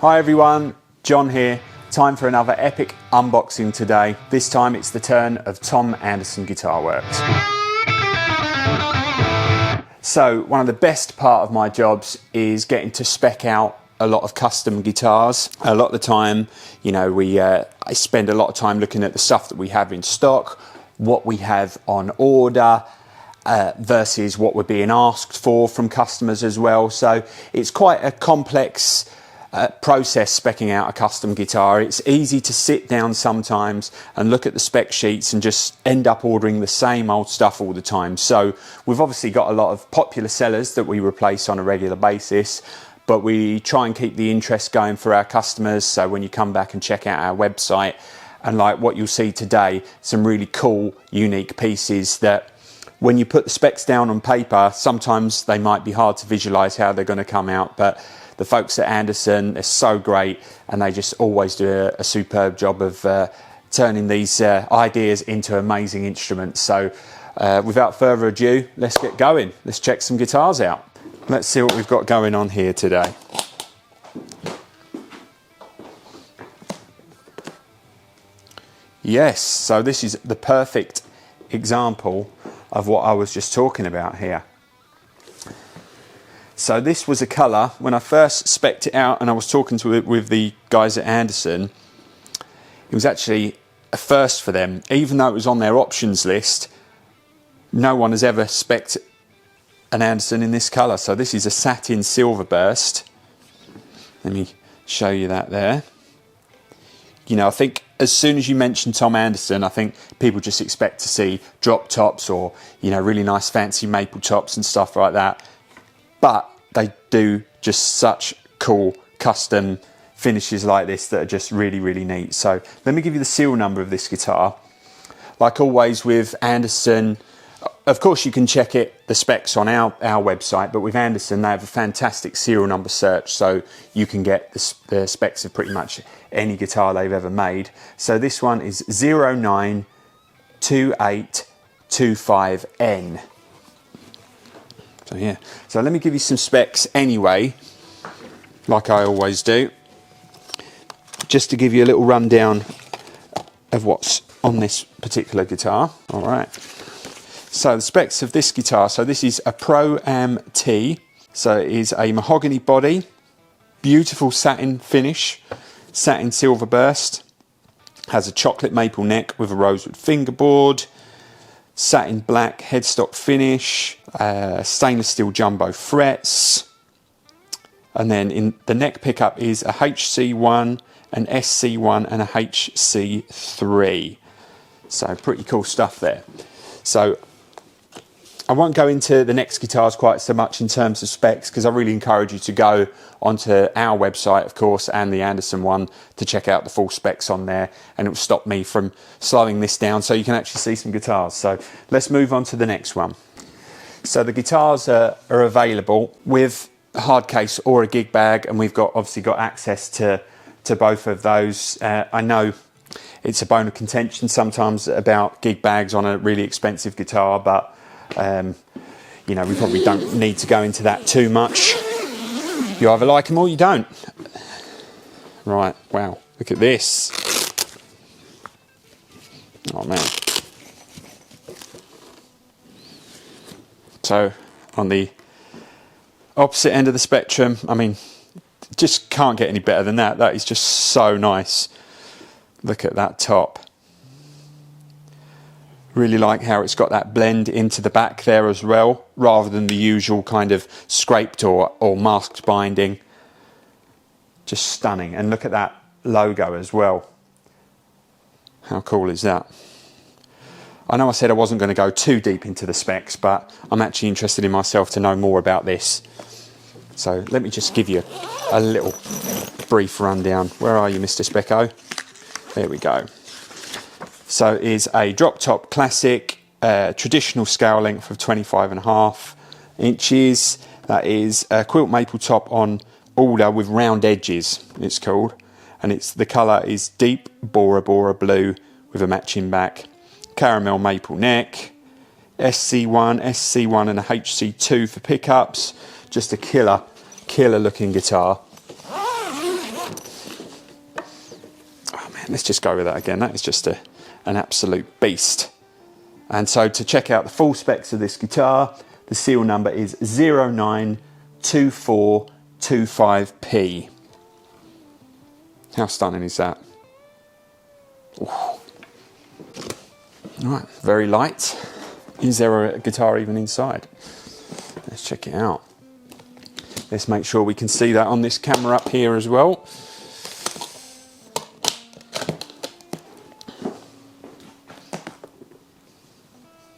Hi everyone, John here. Time for another epic unboxing today. This time it's the turn of Tom Anderson Guitar Works. So one of the best part of my jobs is getting to spec out a lot of custom guitars. A lot of the time, you know, I spend a lot of time looking at the stuff that we have in stock, what we have on order, versus what we're being asked for from customers as well. So it's quite a complex process specking out a custom guitar. It's easy to sit down sometimes and look at the spec sheets and just end up ordering the same old stuff all the time. So we've obviously got a lot of popular sellers that we replace on a regular basis, but we try and keep the interest going for our customers. So when you come back and check out our website, and like what you'll see today, some really cool, unique pieces that when you put the specs down on paper, sometimes they might be hard to visualize how they're going to come out, but the folks at Anderson, they're so great, and they just always do a superb job of turning these ideas into amazing instruments. So without further ado, let's get going. Let's check some guitars out. Let's see what we've got going on here today. Yes, so this is the perfect example of what I was just talking about here. So this was a colour, when I first spec'd it out and I was talking to it with the guys at Anderson, it was actually a first for them. Even though it was on their options list, no one has ever spec'd an Anderson in this colour. So this is a Satin Silver Burst. Let me show you that there. You know, I think as soon as you mention Tom Anderson, I think people just expect to see drop tops or, you know, really nice fancy maple tops and stuff like that. But they do just such cool custom finishes like this that are just really, really neat. So let me give you the serial number of this guitar. Like always with Anderson, of course you can check the specs on our website, but with Anderson they have a fantastic serial number search, so you can get the specs of pretty much any guitar they've ever made. So this one is 092825N. So yeah, so let me give you some specs anyway, like I always do, just to give you a little rundown of what's on this particular guitar. All right, so the specs of this guitar, so this is a Pro-Am T, so it is a mahogany body, beautiful satin finish, satin silver burst, has a chocolate maple neck with a rosewood fingerboard, satin black headstock finish, stainless steel jumbo frets, and then in the neck pickup is a HC1, an SC1 and a HC3. So pretty cool stuff there. So I won't go into the next guitars quite so much in terms of specs, because I really encourage you to go onto our website, of course, and the Anderson one to check out the full specs on there, and it will stop me from slowing this down so you can actually see some guitars. So let's move on to the next one. So the guitars are available with a hard case or a gig bag, and we've obviously got access to both of those. I know it's a bone of contention sometimes about gig bags on a really expensive guitar, but you know, we probably don't need to go into that too much. You either like them or you don't. Right, wow, look at this. Oh man. So on the opposite end of the spectrum, I mean, just can't get any better than that. That is just so nice. Look at that top. Really like how it's got that blend into the back there as well, rather than the usual kind of scraped or masked binding. Just stunning. And look at that logo as well. How cool is that? I know I said I wasn't going to go too deep into the specs, but I'm actually interested in myself to know more about this. So let me just give you a little brief rundown. Where are you, Mr. Specco? There we go. So it is a drop top classic, traditional scale length of 25.5 inches. That is a quilt maple top on order with round edges, it's called. And the colour is deep Bora blue with a matching back. Caramel maple neck, SC1, SC1 and a HC2 for pickups. Just a killer looking guitar. let's just go with that again. That is just an absolute beast. And so to check out the full specs of this guitar, the serial number is 092425P. How stunning is that? Ooh. Right, very light. Is there a guitar even inside? Let's check it out. Let's make sure we can see that on this camera up here as well.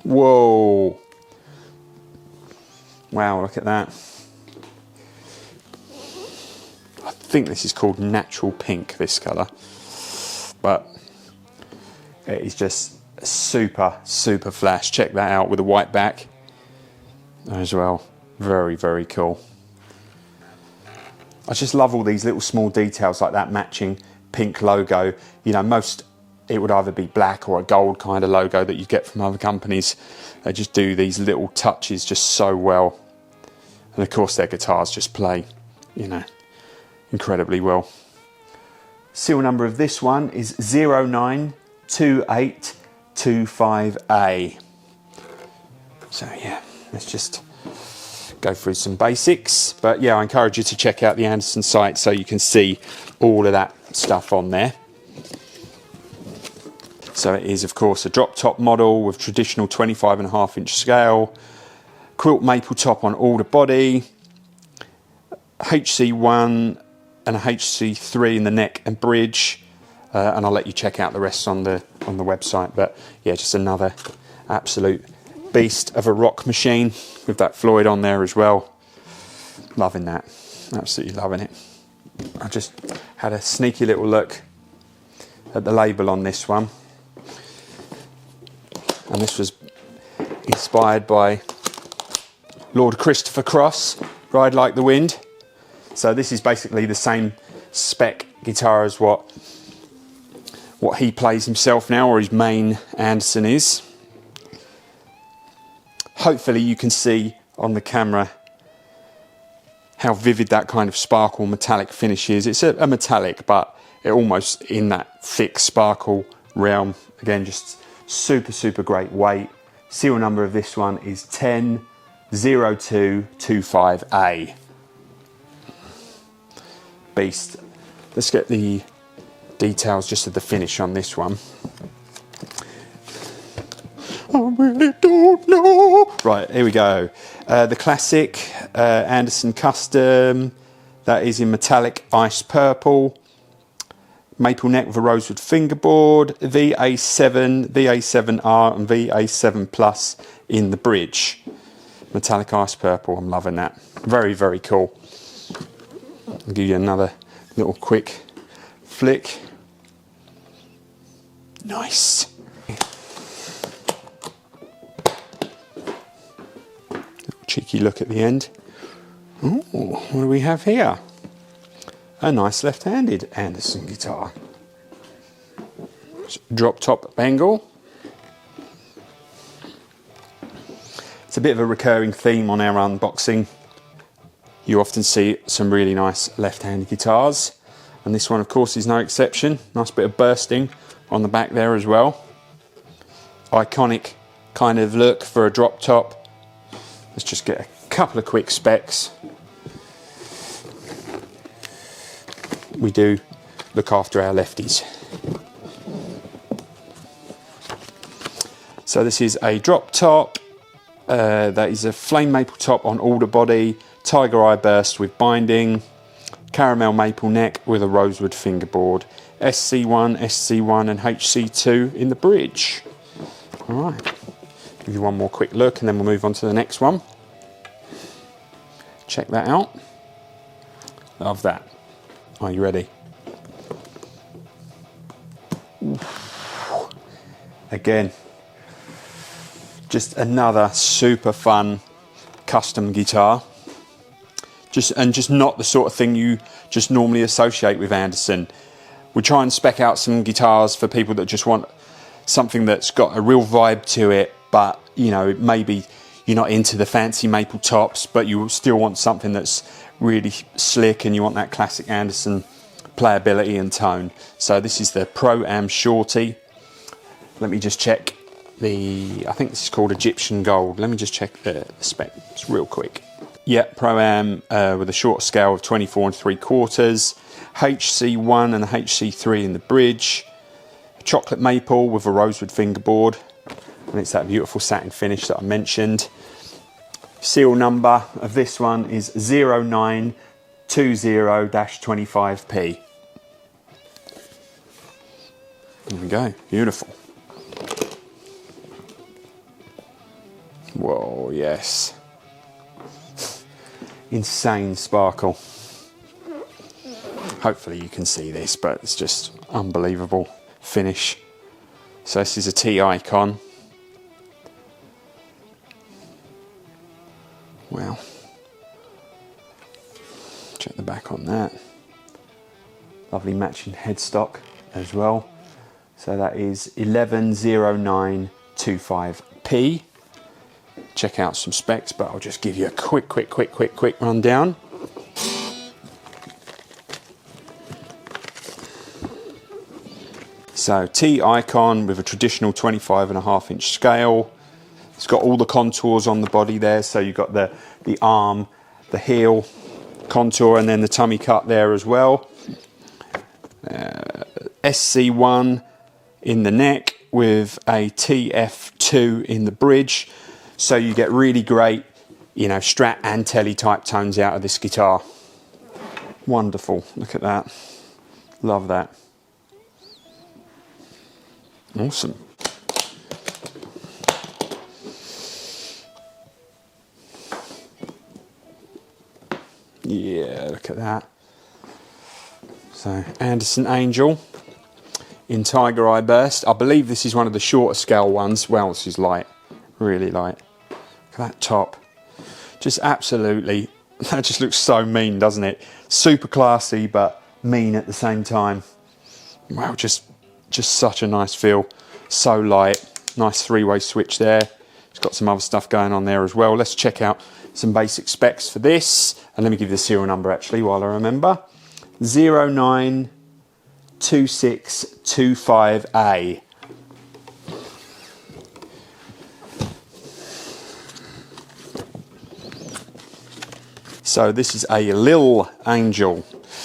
Whoa. Wow, look at that. I think this is called natural pink, this colour. But it is just super, super flash. Check that out with a white back as well. Very, very cool. I just love all these little small details like that matching pink logo. You know, most it would either be black or a gold kind of logo that you get from other companies. They just do these little touches just so well. And of course their guitars just play, you know, incredibly well. Serial number of this one is 092825A. So yeah, let's just go through some basics. But yeah, I encourage you to check out the Anderson site so you can see all of that stuff on there. So it is of course a drop top model with traditional 25.5" scale, quilt maple top on all the body, HC1 and a HC3 in the neck and bridge, and I'll let you check out the rest on the website. But yeah, just another absolute beast of a rock machine with that Floyd on there as well. Loving that, absolutely loving it. I just had a sneaky little look at the label on this one, and this was inspired by Lord Christopher Cross, Ride Like the Wind. So this is basically the same spec guitar as what he plays himself now, or his main Anderson is. Hopefully you can see on the camera how vivid that kind of sparkle metallic finish is. It's a metallic, but it almost in that thick sparkle realm. Again, just super, super great weight. Serial number of this one is 100225A. Beast. Let's get the details just of the finish on this one. I really don't know. Right, here we go. The classic Anderson Custom, that is in metallic ice purple, maple neck with a rosewood fingerboard, VA7, VA7R and VA7 Plus in the bridge. Metallic ice purple, I'm loving that. Very, very cool. I'll give you another little quick flick. Nice. Cheeky look at the end. Ooh, what do we have here? A nice left-handed Anderson guitar. Drop top bangle. It's a bit of a recurring theme on our unboxing. You often see some really nice left-handed guitars, and this one of course is no exception. Nice bit of bursting on the back there as well. Iconic kind of look for a drop top. Let's just get a couple of quick specs. We do look after our lefties. So this is a drop top. That is a flame maple top on all the body, tiger eye burst with binding, caramel maple neck with a rosewood fingerboard, SC1, SC1 and HC2 in the bridge. All right, give you one more quick look and then we'll move on to the next one. Check that out. Love that. Are you ready? Oof. Again, just another super fun custom guitar. Just not the sort of thing you just normally associate with Anderson. We try and spec out some guitars for people that just want something that's got a real vibe to it, but you know, maybe you're not into the fancy maple tops, but you still want something that's really slick and you want that classic Anderson playability and tone. So this is the Pro-Am Shorty. Let me just check I think this is called Egyptian Gold. Let me just check the specs real quick. Yeah, Pro-Am with a short scale of 24 3/4, HC1 and a HC3 in the bridge, chocolate maple with a rosewood fingerboard, and it's that beautiful satin finish that I mentioned. Serial number of this one is 0920-25P. There we go, beautiful. Whoa, yes. Insane sparkle. Hopefully you can see this, but it's just unbelievable finish. So this is a T icon. Wow. Check the back on that. Lovely matching headstock as well. So that is 110925P. Check out some specs, but I'll just give you a quick rundown. So T icon with a traditional 25.5-inch scale. It's got all the contours on the body there. So you've got the arm, the heel contour, and then the tummy cut there as well. SC1 in the neck with a TF2 in the bridge. So you get really great, you know, Strat and Telly type tones out of this guitar. Wonderful, look at that. Love that. Awesome. Yeah, look at that. So Anderson Angel in Tiger Eye Burst. I believe this is one of the shorter scale ones. Well, this is light, really light. Look at that top. Just absolutely, that just looks so mean, doesn't it? Super classy, but mean at the same time. Wow, just such a nice feel. So light. Nice three-way switch there. It's got some other stuff going on there as well. Let's check out some basic specs for this. And let me give you the serial number actually while I remember. 092625A. So this is a Lil Angel.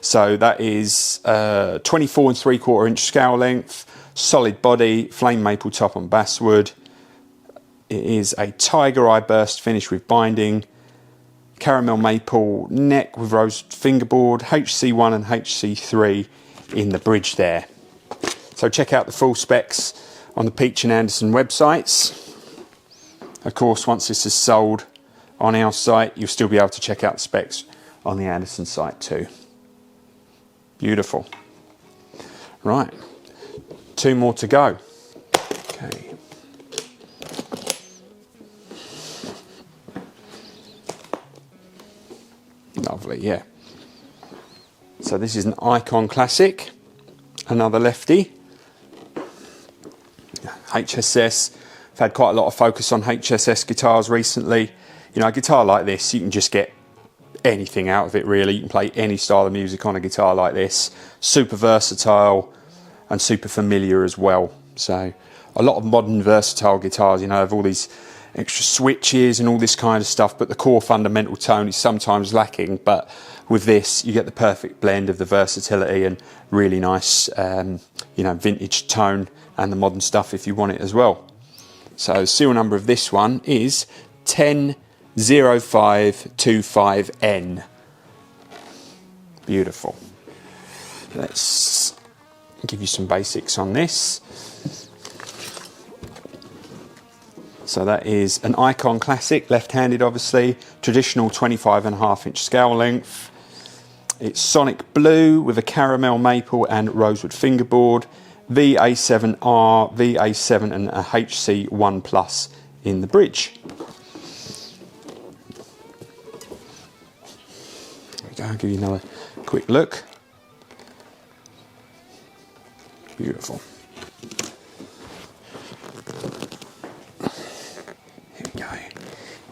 So that is 24 3/4 inch scale length, solid body, flame maple top on basswood. It is a Tiger Eye Burst finish with binding, caramel maple neck with rose fingerboard, HC1 and HC3 in the bridge there. So check out the full specs on the Peach and Anderson websites. Of course, once this is sold on our site, you'll still be able to check out the specs on the Anderson site too. Beautiful. Right, 2 more to go. Okay. Lovely, yeah. So this is an Icon Classic, another lefty. HSS, I've had quite a lot of focus on HSS guitars recently. You know, a guitar like this, you can just get anything out of it really. You can play any style of music on a guitar like this. Super versatile and super familiar as well. So a lot of modern versatile guitars, you know, have all these extra switches and all this kind of stuff, but the core fundamental tone is sometimes lacking. But with this, you get the perfect blend of the versatility and really nice, you know, vintage tone and the modern stuff if you want it as well. So the serial number of this one is 100525N. Beautiful. Let's give you some basics on this. So that is an Icon Classic, left-handed obviously, traditional 25.5-inch scale length. It's Sonic Blue with a caramel maple and rosewood fingerboard, VA7R, VA7 and a HC1 Plus in the bridge. There we go, I'll give you another quick look. Beautiful.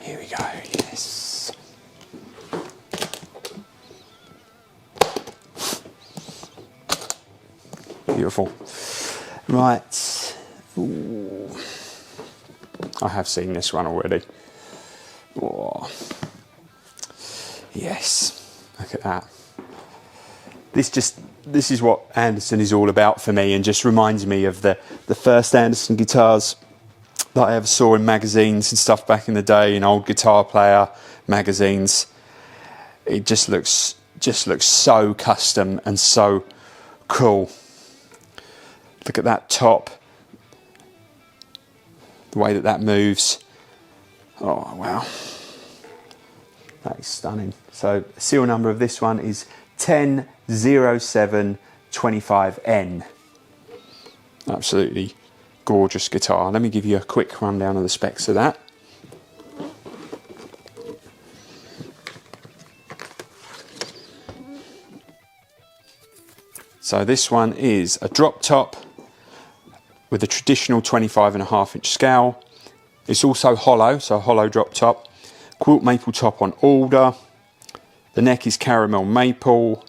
Here we go, yes. Beautiful. Right. Ooh. I have seen this one already. Oh. Yes. Look at that. This is what Anderson is all about for me, and just reminds me of the first Anderson guitars that I ever saw in magazines and stuff back in the day, in old Guitar Player magazines. It just looks so custom and so cool. Look at that top, the way that moves. Oh wow, that is stunning. So the serial number of this one is 100725N. Absolutely gorgeous guitar. Let me give you a quick rundown of the specs of that. So this one is a drop top with a traditional 25.5-inch scale. It's also hollow, so a hollow drop top. Quilt maple top on alder. The neck is caramel maple.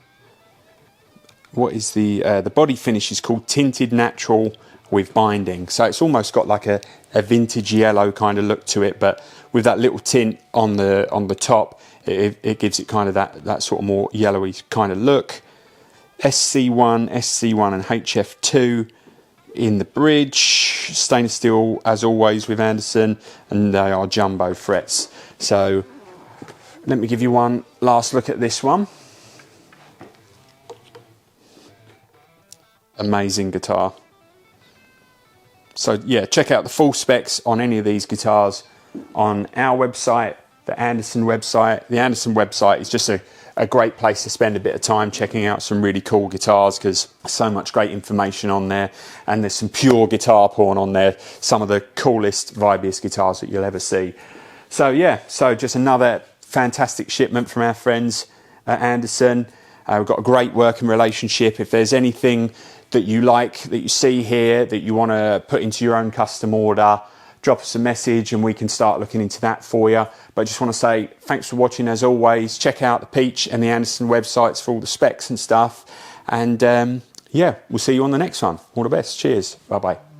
What is the body finish is called Tinted Natural with binding. So it's almost got like a vintage yellow kind of look to it, but with that little tint on the top, it gives it kind of that sort of more yellowy kind of look. SC1 and HF2 in the bridge. Stainless steel as always with Anderson, and they are jumbo frets. So let me give you one last look at this one. Amazing guitar. So yeah, check out the full specs on any of these guitars on our website, the Anderson website. The Anderson website is just a great place to spend a bit of time checking out some really cool guitars, because so much great information on there, and there's some pure guitar porn on there, some of the coolest, vibiest guitars that you'll ever see. So yeah, so just another fantastic shipment from our friends at Anderson. We've got a great working relationship. If there's anything that you like, that you see here, that you want to put into your own custom order, drop us a message and we can start looking into that for you. But I just want to say thanks for watching as always. Check out the Peach and the Anderson websites for all the specs and stuff. And yeah, we'll see you on the next one. All the best. Cheers. Bye-bye.